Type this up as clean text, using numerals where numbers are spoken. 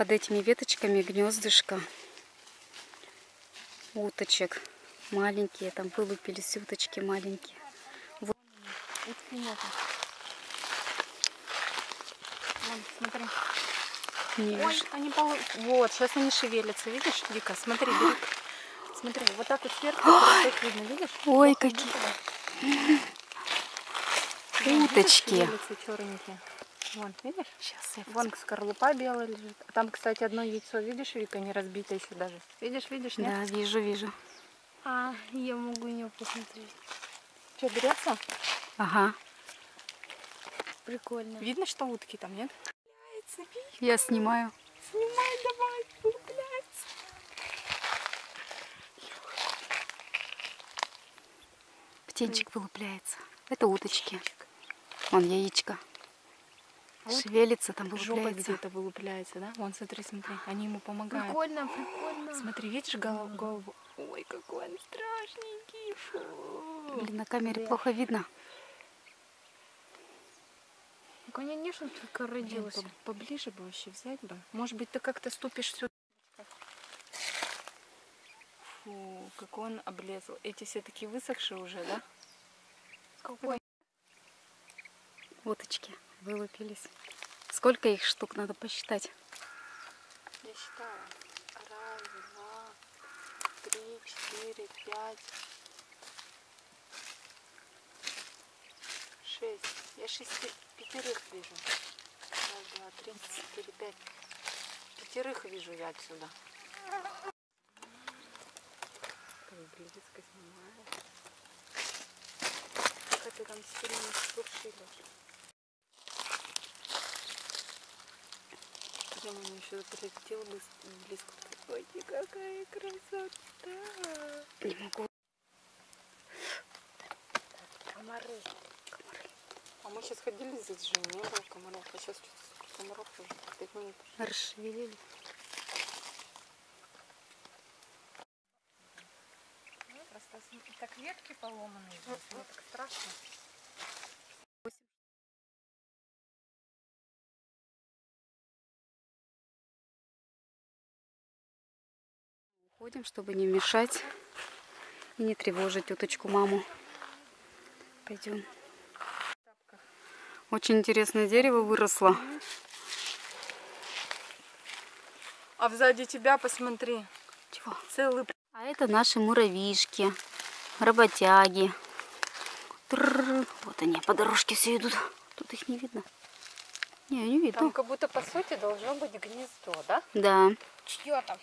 под этими веточками гнездышко уточек. Маленькие, там вылупились уточки маленькие. Вот. Утки нету. Вон, смотри. Не Ой, вижу. они вот, сейчас они шевелятся, видишь, Вика? Смотри, бери. Смотри, вот так вот сверху так видно, видишь? Ой, какие уточки. Шевелятся черненькие. Вон, видишь? Сейчас я Вон скорлупа белая лежит. А там, кстати, одно яйцо, видишь, Вика, не разбито еще даже. Видишь, нет? Да, вижу. А, я могу не посмотреть. Что, берется? Ага. Прикольно. Видно, что утки там, нет? Я снимаю. Снимай давай, вылупляется. Птенчик вылупляется. Это уточки. Вон яичко. Шевелится, там Жопа вылупляется. где-то вылупляется, да? Вон, смотри, они ему помогают. Прикольно. Смотри, видишь голову? Ой, какой он страшненький. Фу. Блин, на камере плохо видно. Ну, конечно, только родилась. Поближе бы вообще взять бы. Может быть, ты как-то ступишь сюда. Фу, какой он облезл. Эти все такие высохшие уже, да? Какой? Уточки вылупились. Сколько их штук надо посчитать? Я считаю. 1, 2, 3, 4, 5, 6. Я пятерых вижу. 1, 2, 3, 4, 5. Пятерых вижу я отсюда. Близко снимаю. Как ты там сильно шуршилишь. Я мне еще прилетела близко. Ой, какая красота! Не могу. Комары. А мы сейчас ходили здесь же, не было комаров. А сейчас что-то комаров уже 5 минут. Расшевелили. Просто так ветки поломанные здесь. Мне так страшно. Уходим, чтобы не мешать и не тревожить уточку маму. Пойдем. Очень интересное дерево выросло. А сзади тебя посмотри. Чего? Целый. А это наши муравьишки, работяги. Вот они по дорожке все идут. Тут их не видно. Не видно. Там как будто по сути должно быть гнездо, да? Да. Чье там?